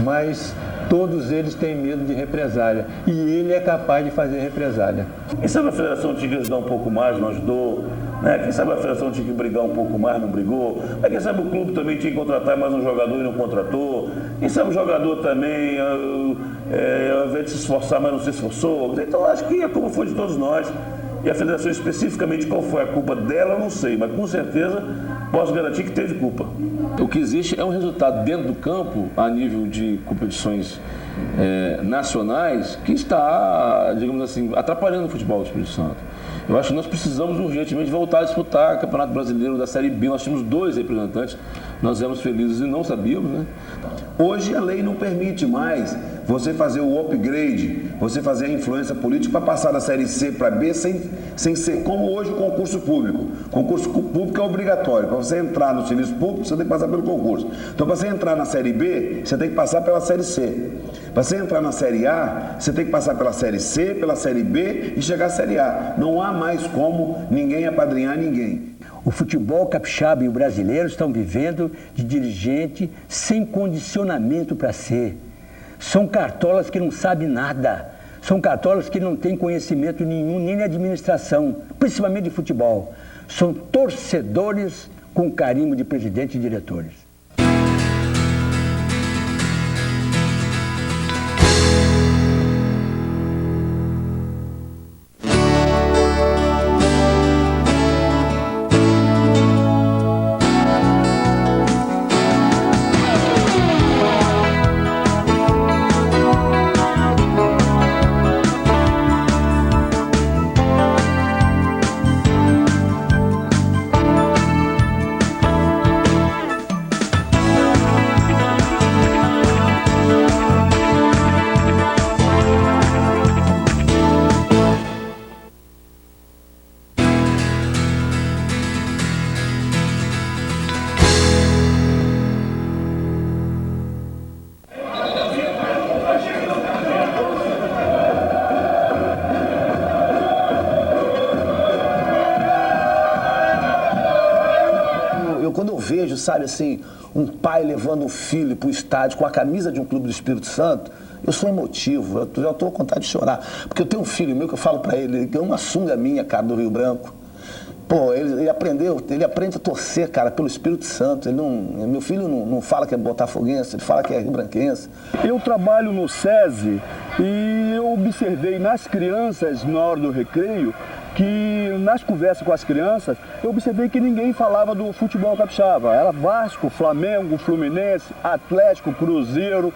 Mas todos eles têm medo de represália. E ele é capaz de fazer represália. Quem sabe a federação tinha que ajudar um pouco mais, não ajudou. Né? Quem sabe a federação tinha que brigar um pouco mais, não brigou. Mas quem sabe o clube também tinha que contratar mais um jogador e não contratou. Quem sabe o jogador também, ao invés de se esforçar, mas não se esforçou. Então acho que a culpa foi de todos nós. E a federação especificamente qual foi a culpa dela, eu não sei. Mas com certeza posso garantir que teve culpa. O que existe é um resultado dentro do campo, a nível de competições nacionais, que está, digamos assim, atrapalhando o futebol do Espírito Santo. Eu acho que nós precisamos urgentemente voltar a disputar o Campeonato Brasileiro da Série B. Nós tínhamos 2 representantes, nós éramos felizes e não sabíamos, né? Hoje a lei não permite mais você fazer o upgrade, você fazer a influência política para passar da Série C para B sem ser como hoje o concurso público. O concurso público é obrigatório. Para você entrar no serviço público, você tem que passar pelo concurso. Então, para você entrar na Série B, você tem que passar pela Série C. Para você entrar na Série A, você tem que passar pela Série C, pela Série B e chegar à Série A. Não há mais como ninguém apadrinhar ninguém. O futebol capixaba e o brasileiro estão vivendo de dirigente sem condicionamento para ser. São cartolas que não sabem nada. São cartolas que não têm conhecimento nenhum, nem de administração, principalmente de futebol. São torcedores com carimbo de presidente e diretores. Vejo, sabe assim, um pai levando um filho para o estádio com a camisa de um clube do Espírito Santo, eu sou emotivo, eu já estou com vontade de chorar. Porque eu tenho um filho meu que eu falo para ele, ele ganhou uma sunga minha, cara, do Rio Branco. Pô, ele aprende a torcer, cara, pelo Espírito Santo. Meu filho não fala que é botafoguense, ele fala que é rio-branquense. Eu trabalho no SESI e eu observei nas crianças, na hora do recreio, que nas conversas com as crianças, eu observei que ninguém falava do futebol capixaba. Era Vasco, Flamengo, Fluminense, Atlético, Cruzeiro,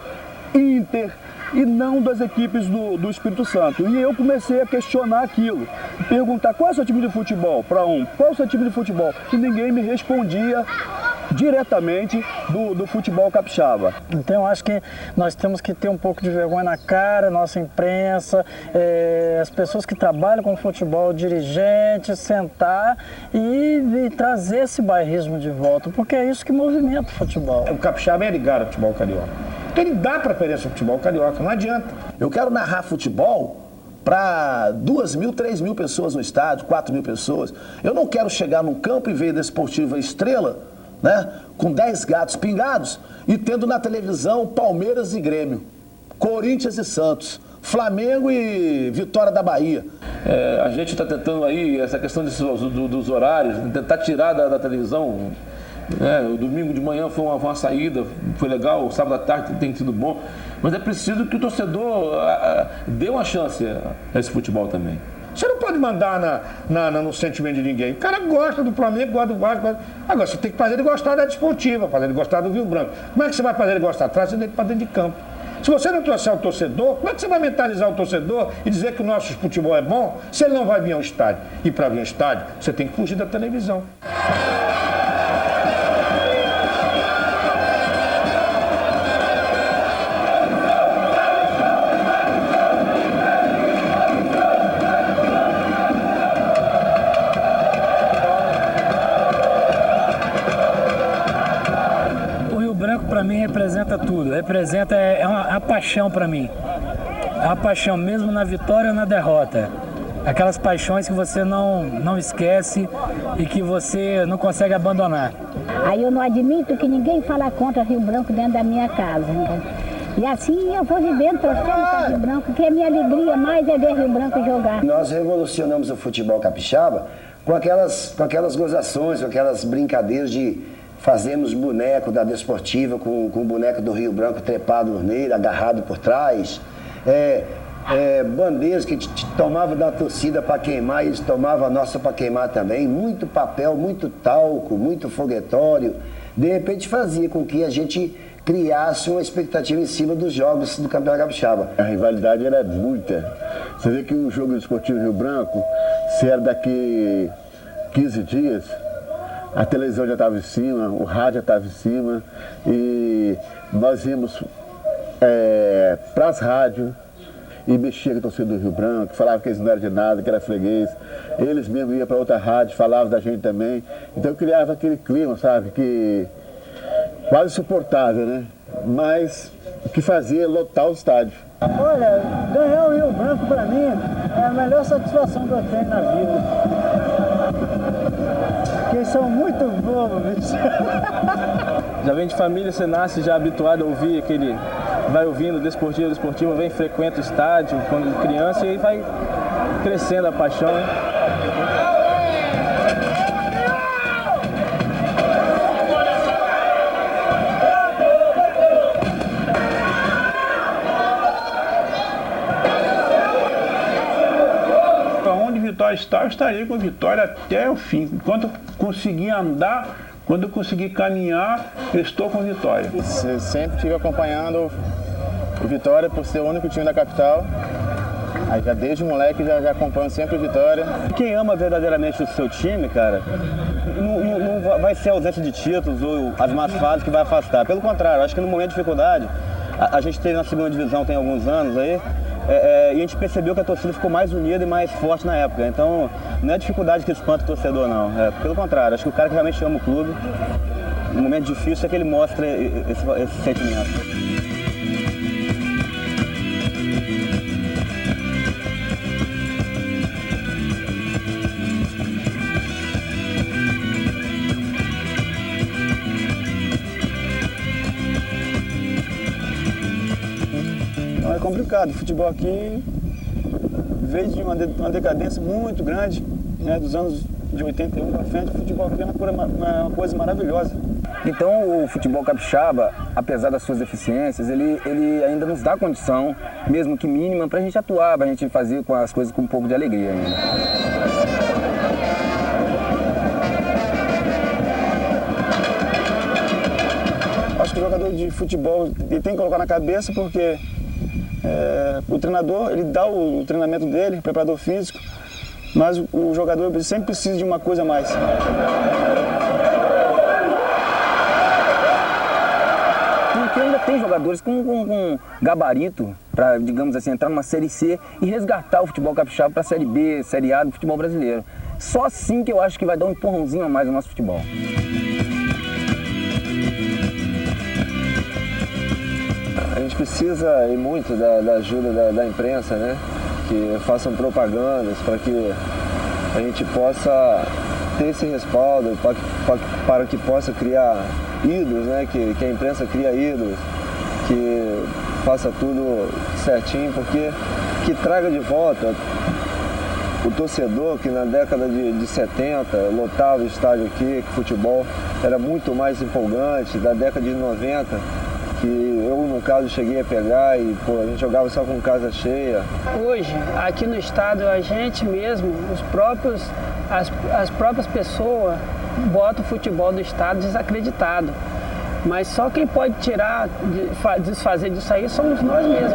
Inter, e não das equipes do Espírito Santo. E eu comecei a questionar aquilo, perguntar qual é o seu time de futebol, para qual é o seu time de futebol, e ninguém me respondia diretamente do futebol capixaba. Então eu acho que nós temos que ter um pouco de vergonha na cara, nossa imprensa, as pessoas que trabalham com futebol, dirigentes, sentar e trazer esse bairrismo de volta, porque é isso que movimenta o futebol. O capixaba é ligado ao futebol carioca. Então ele dá preferência ao futebol carioca, não adianta. Eu quero narrar futebol para 2.000, 3.000 pessoas no estádio, 4.000 pessoas. Eu não quero chegar num campo e ver Desportiva Estrela, né, com 10 gatos pingados e tendo na televisão Palmeiras e Grêmio, Corinthians e Santos, Flamengo e Vitória da Bahia. A gente está tentando aí, essa questão dos horários, tentar tirar da televisão. O domingo de manhã foi uma saída, foi legal, o sábado à tarde tem sido bom, mas é preciso que o torcedor dê uma chance a esse futebol também. Você não pode mandar no sentimento de ninguém. O cara gosta do Flamengo, gosta do Vasco. Agora, você tem que fazer ele gostar da Desportiva, fazer ele gostar do Rio Branco. Como é que você vai fazer ele gostar? Trazendo ele para dentro de campo. Se você não trouxer o torcedor, como é que você vai mentalizar o torcedor e dizer que o nosso futebol é bom se ele não vai vir ao estádio? E para vir ao estádio, você tem que fugir da televisão. Para mim representa tudo, a paixão para mim, a paixão mesmo na vitória ou na derrota, aquelas paixões que você não esquece e que você não consegue abandonar. Aí eu não admito que ninguém fala contra Rio Branco dentro da minha casa, né? E assim eu vou vivendo, torcendo para Rio Branco, que a minha alegria mais é ver Rio Branco jogar. Nós revolucionamos o futebol capixaba com aquelas gozações, com aquelas brincadeiras de fazemos boneco da Desportiva com o boneco do Rio Branco trepado no meio, agarrado por trás. Bandeiras que tomava da torcida para queimar, eles tomavam a nossa para queimar também. Muito papel, muito talco, muito foguetório. De repente fazia com que a gente criasse uma expectativa em cima dos jogos do Campeonato Capixaba. A rivalidade era muita. Você vê que o jogo do Esportivo Rio Branco, se era daqui 15 dias, a televisão já estava em cima, o rádio já estava em cima, e nós íamos para as rádios e mexia com o torcedor do Rio Branco, falava que eles não eram de nada, que era freguês. Eles mesmos iam para outra rádio, falavam da gente também. Então criava aquele clima, sabe, que quase insuportável, né? Mas o que fazia lotar o estádio. Olha, ganhar o Rio Branco para mim é a melhor satisfação que eu tenho na vida. Porque eles são muito bobos, bicho. Já vem de família, você nasce já habituado a ouvir aquele... Vai ouvindo Desportiva, vem, frequenta o estádio quando criança e aí vai crescendo a paixão. Onde Vitória está, eu estarei com Vitória até o fim. Enquanto eu conseguir andar, quando eu conseguir caminhar, eu estou com Vitória. Eu sempre estive acompanhando o Vitória por ser o único time da capital. Aí já desde moleque já acompanho sempre o Vitória. Quem ama verdadeiramente o seu time, cara, não vai ser a ausência de títulos ou as más fases que vai afastar. Pelo contrário, acho que no momento de dificuldade, a gente teve na segunda divisão tem alguns anos aí, e a gente percebeu que a torcida ficou mais unida e mais forte na época. Então, não é dificuldade que espanta o torcedor, não. Pelo contrário, acho que o cara que realmente ama o clube, no momento difícil, é que ele mostra esse sentimento. É complicado, o futebol aqui veio de uma decadência muito grande, né, dos anos de 81 para frente. O futebol aqui é uma coisa maravilhosa. Então o futebol capixaba, apesar das suas deficiências, ele ainda nos dá condição, mesmo que mínima, para a gente atuar, para a gente fazer com as coisas com um pouco de alegria ainda. jogador de futebol ele tem que colocar na cabeça, porque o treinador, ele dá o treinamento dele, o preparador físico, mas o jogador sempre precisa de uma coisa a mais. Porque ainda tem jogadores com gabarito para, digamos assim, entrar numa Série C e resgatar o futebol capixaba para a Série B, Série A do futebol brasileiro. Só assim que eu acho que vai dar um empurrãozinho a mais no nosso futebol. A gente precisa e muito da ajuda da imprensa, né? Que façam propagandas para que a gente possa ter esse respaldo, para que possa criar ídolos, né? Que a imprensa cria ídolos, que faça tudo certinho, porque que traga de volta o torcedor que na década de 70 lotava o estádio aqui, que o futebol era muito mais empolgante, da década de 90, que eu, no caso, cheguei a pegar e a gente jogava só com casa cheia. Hoje, aqui no estado, a gente mesmo, as próprias pessoas botam o futebol do estado desacreditado. Mas só quem pode tirar, desfazer disso aí somos nós mesmos.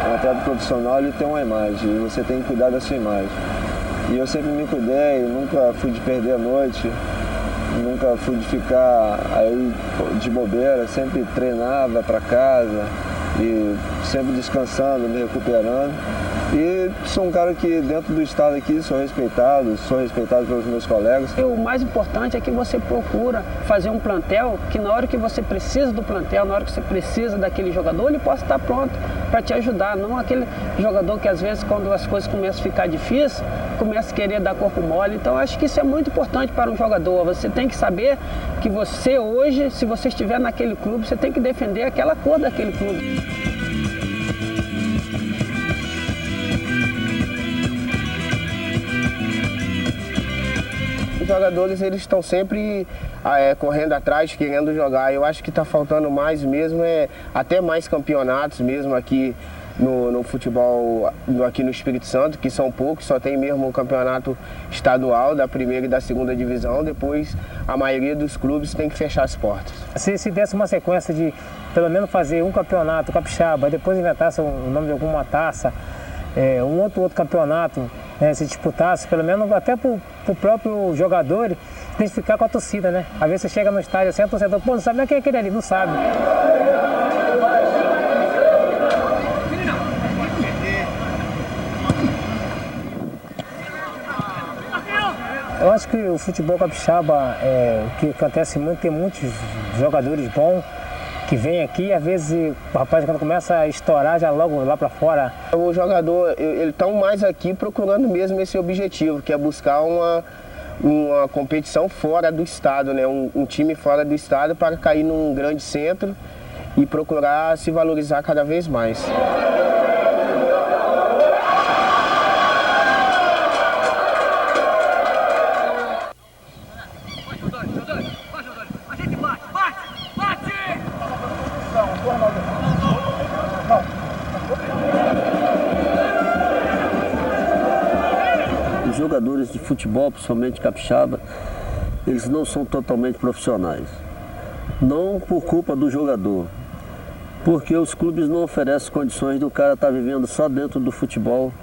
O atleta profissional, ele tem uma imagem e você tem que cuidar da sua imagem. E eu sempre me cuidei, nunca fui de perder a noite, nunca fui de ficar aí de bobeira, sempre treinava para casa e sempre descansando, me recuperando. E sou um cara que dentro do estado aqui sou respeitado pelos meus colegas. E o mais importante é que você procura fazer um plantel que na hora que você precisa do plantel, na hora que você precisa daquele jogador, ele possa estar pronto para te ajudar. Não aquele jogador que às vezes quando as coisas começam a ficar difíceis, começa a querer dar corpo mole. Então acho que isso é muito importante para um jogador. Você tem que saber que você hoje, se você estiver naquele clube, você tem que defender aquela cor daquele clube. Os jogadores, eles estão sempre correndo atrás, querendo jogar. Eu acho que está faltando mais mesmo, até mais campeonatos mesmo aqui no futebol, aqui no Espírito Santo, que são poucos, só tem mesmo o campeonato estadual da primeira e da segunda divisão. Depois a maioria dos clubes tem que fechar as portas. Se desse uma sequência de pelo menos fazer um campeonato capixaba, depois inventasse o nome de alguma taça, um outro campeonato, né, se disputasse, pelo menos até para o próprio jogador identificar com a torcida, né? Às vezes você chega no estádio assim, a torcedor, pô, não sabe nem quem é aquele ali, não sabe. Eu acho que o futebol capixaba, o que acontece muito, tem muitos jogadores bons que vem aqui, às vezes o rapaz quando começa a estourar já logo lá para fora. O jogador, ele está mais aqui procurando mesmo esse objetivo, que é buscar uma competição fora do estado, né? Um time fora do estado para cair num grande centro e procurar se valorizar cada vez mais. Os jogadores de futebol, principalmente capixaba, eles não são totalmente profissionais. Não por culpa do jogador, porque os clubes não oferecem condições do cara estar vivendo só dentro do futebol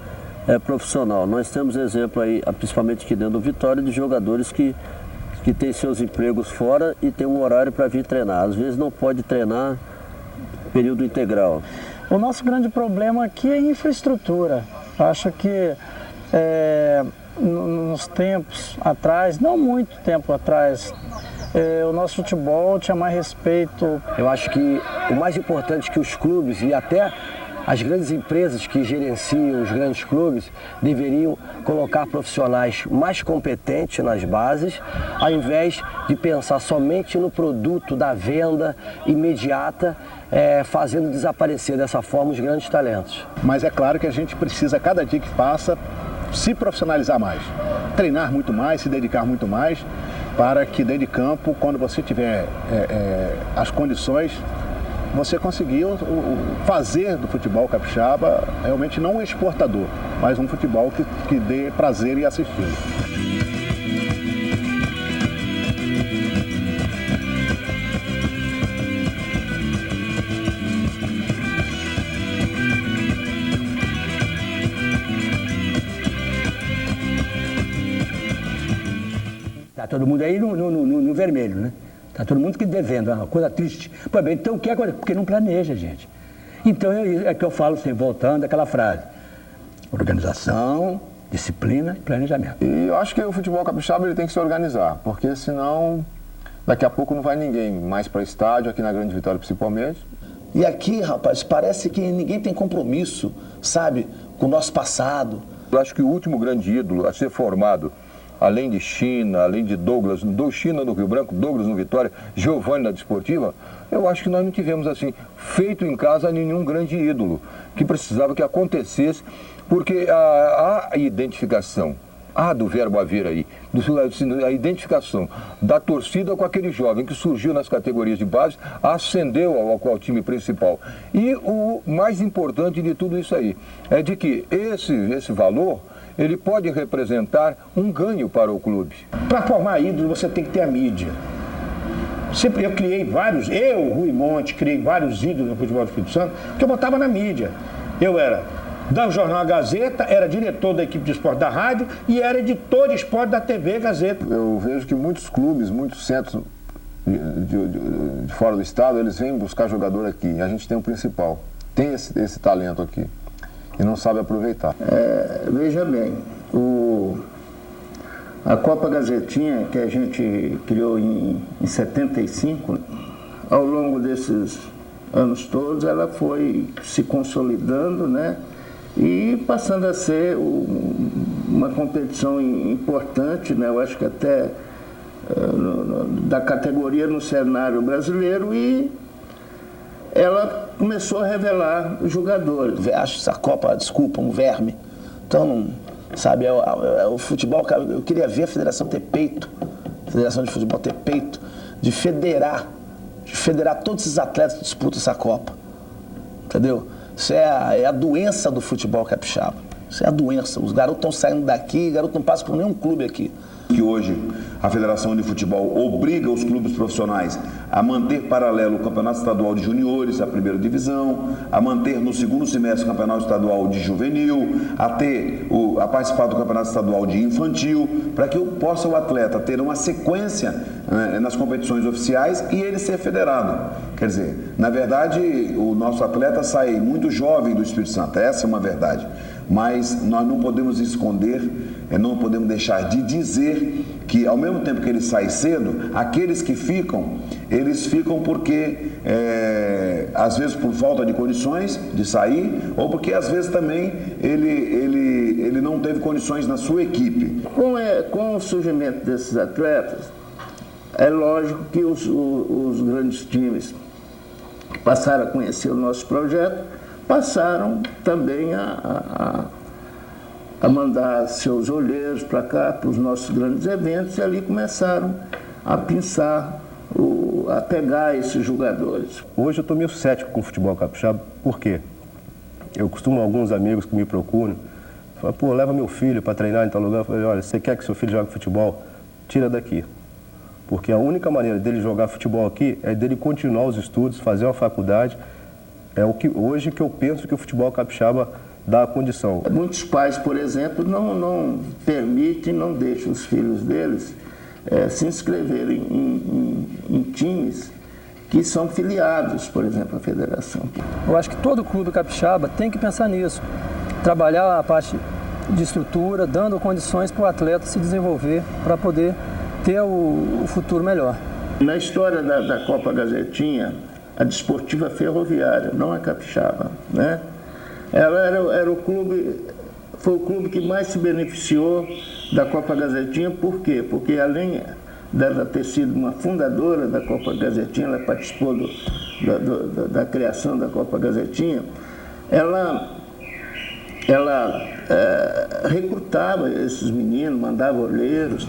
profissional. Nós temos exemplo aí, principalmente aqui dentro do Vitória, de jogadores que têm seus empregos fora e tem um horário para vir treinar. Às vezes não pode treinar período integral. O nosso grande problema aqui é a infraestrutura. Acho que nos tempos atrás, não muito tempo atrás, o nosso futebol tinha mais respeito. Eu acho que o mais importante é que os clubes e até as grandes empresas que gerenciam os grandes clubes deveriam colocar profissionais mais competentes nas bases, ao invés de pensar somente no produto da venda imediata, fazendo desaparecer dessa forma os grandes talentos. Mas é claro que a gente precisa, cada dia que passa, se profissionalizar mais, treinar muito mais, se dedicar muito mais para que dentro de campo, quando você tiver as condições, você conseguiu fazer do futebol capixaba realmente não um exportador, mas um futebol que dê prazer em assisti-lo. Tá todo mundo aí no vermelho, né? Tá todo mundo que devendo, uma coisa triste. Pois bem, então o que é coisa? Porque não planeja, gente. Então é que eu falo sempre, voltando àquela frase. Organização, disciplina e planejamento. E eu acho que o futebol capixaba ele tem que se organizar, porque senão daqui a pouco não vai ninguém mais para estádio, aqui na Grande Vitória principalmente. E aqui, rapaz, parece que ninguém tem compromisso, sabe, com o nosso passado. Eu acho que o último grande ídolo a ser formado, além de China, além de Douglas, China no Rio Branco, Douglas no Vitória, Giovanni na Desportiva, eu acho que nós não tivemos assim, feito em casa nenhum grande ídolo, que precisava que acontecesse, porque a identificação, do verbo haver aí, a identificação da torcida com aquele jovem que surgiu nas categorias de base, ascendeu ao time principal. E o mais importante de tudo isso aí, é de que esse valor, ele pode representar um ganho para o clube. Para formar ídolo, você tem que ter a mídia. Eu criei vários, Rui Monte, criei vários ídolos no futebol do Espírito Santo, que eu botava na mídia. Eu era do jornal A Gazeta, era diretor da equipe de esporte da rádio e era editor de esporte da TV Gazeta. Eu vejo que muitos clubes, muitos centros de fora do estado, eles vêm buscar jogador aqui. A gente tem um principal, tem esse talento aqui. E não sabe aproveitar. Veja bem, a Copa Gazetinha, que a gente criou em 75, ao longo desses anos todos, ela foi se consolidando, né? E passando a ser uma competição importante, né? Eu acho que até da categoria no cenário brasileiro, e ela começou a revelar os jogadores. Acho essa Copa, desculpa, um verme. Então, sabe, o futebol, eu queria ver a federação ter peito, a federação de futebol ter peito, de federar todos esses atletas que disputam essa Copa. Entendeu? Isso é a doença do futebol capixaba. Isso é a doença. Os garotos estão saindo daqui, os garotos não passam por nenhum clube aqui. Que hoje a Federação de Futebol obriga os clubes profissionais a manter paralelo o Campeonato Estadual de Juniores, a primeira divisão, a manter no segundo semestre o Campeonato Estadual de Juvenil, a participar do Campeonato Estadual de Infantil, para que possa o atleta ter uma sequência nas competições oficiais e ele ser federado. Quer dizer, na verdade, o nosso atleta sai muito jovem do Espírito Santo, essa é uma verdade. Mas nós não podemos esconder, não podemos deixar de dizer que, ao mesmo tempo que ele sai cedo, aqueles que ficam, eles ficam porque, às vezes por falta de condições de sair, ou porque às vezes também ele não teve condições na sua equipe. Com o surgimento desses atletas, é lógico que os grandes times que passaram a conhecer o nosso projeto, passaram também a mandar seus olheiros para cá, para os nossos grandes eventos, e ali começaram a pensar, a pegar esses jogadores. Hoje eu estou meio cético com o futebol capixaba, por quê? Eu costumo, alguns amigos que me procuram, falam, pô, leva meu filho para treinar em tal lugar. Eu falei, olha, você quer que seu filho jogue futebol? Tira daqui. Porque a única maneira dele jogar futebol aqui é dele continuar os estudos, fazer uma faculdade. É hoje que eu penso que o futebol capixaba dá a condição. Muitos pais, por exemplo, não permitem, não deixam os filhos deles se inscreverem em times que são filiados, por exemplo, à federação. Eu acho que todo clube capixaba tem que pensar nisso, trabalhar a parte de estrutura, dando condições para o atleta se desenvolver para poder ter o futuro melhor. Na história da Copa Gazetinha, a Desportiva Ferroviária, não a capixaba, né? Ela era o clube, foi o clube que mais se beneficiou da Copa Gazetinha. Por quê? Porque além dela ter sido uma fundadora da Copa Gazetinha, ela participou da criação da Copa Gazetinha, ela recrutava esses meninos, mandava olheiros.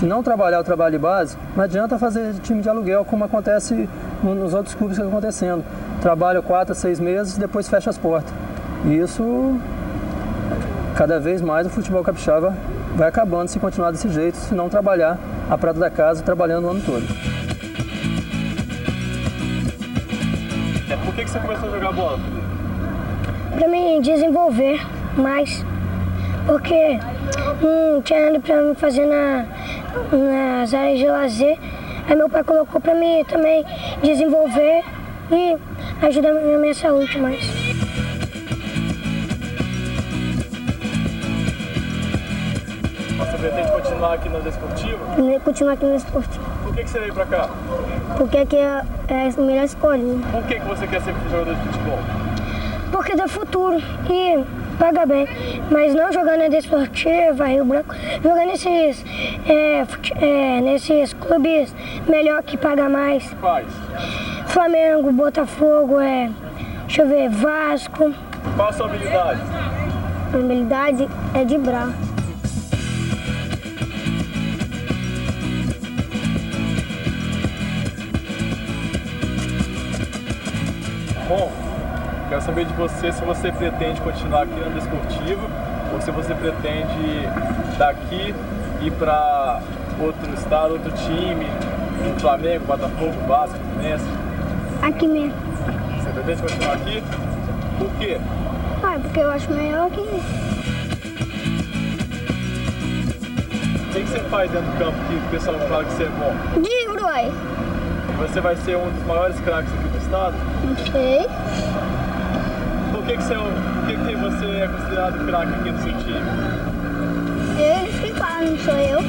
Se não trabalhar o trabalho de base, não adianta fazer time de aluguel, como acontece nos outros clubes que está acontecendo. Trabalha 4 a 6 meses e depois fecha as portas. E isso, cada vez mais o futebol capixaba vai acabando se continuar desse jeito, se não trabalhar a prata da casa trabalhando o ano todo. Por que você começou a jogar bola? Para me desenvolver mais, porque não tinha nada para me fazer nas áreas de lazer. Aí meu pai colocou para mim também desenvolver e ajudar na minha saúde mais. Você pretende continuar aqui no Desportivo? Continuar aqui no Desportivo. Por que você veio pra cá? Porque aqui é a melhor escolha. Por que você quer ser jogador de futebol? Porque dá futuro e paga bem. Mas não jogar na Desportiva, Rio Branco, jogar nesses clubes melhor que paga mais. Quais? Flamengo, Botafogo, deixa eu ver, Vasco. Qual a sua habilidade? A habilidade é de braço. Bom, quero saber de você se você pretende continuar aqui no Desportivo ou se você pretende daqui ir para outro estado, outro time, Flamengo, Botafogo, Vasco, Fluminense. Aqui mesmo. Você pretende continuar aqui? Por quê? Porque eu acho melhor aqui. O que você faz dentro do campo que o pessoal fala que você é bom? Livro, aí. Você vai ser um dos maiores craques aqui do estado? Não sei. Por que você é considerado craque aqui no seu time? Eles que falam, não sou eu.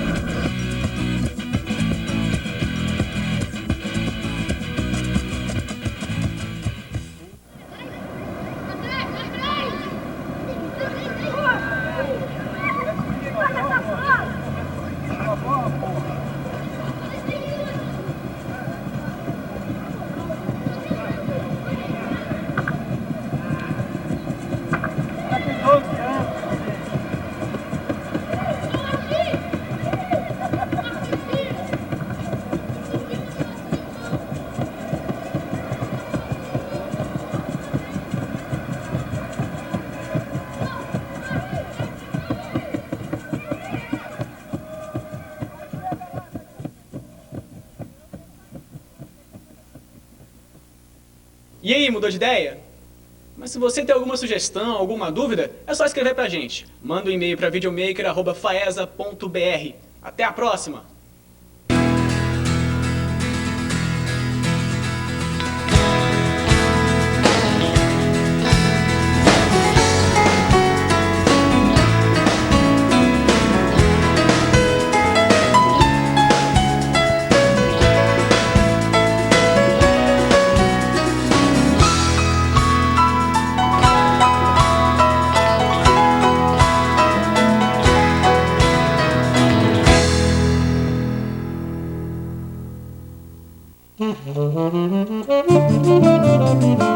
E aí, mudou de ideia? Mas se você tem alguma sugestão, alguma dúvida, é só escrever pra gente. Manda um e-mail para videomaker@faesa.br. Até a próxima! Thank you.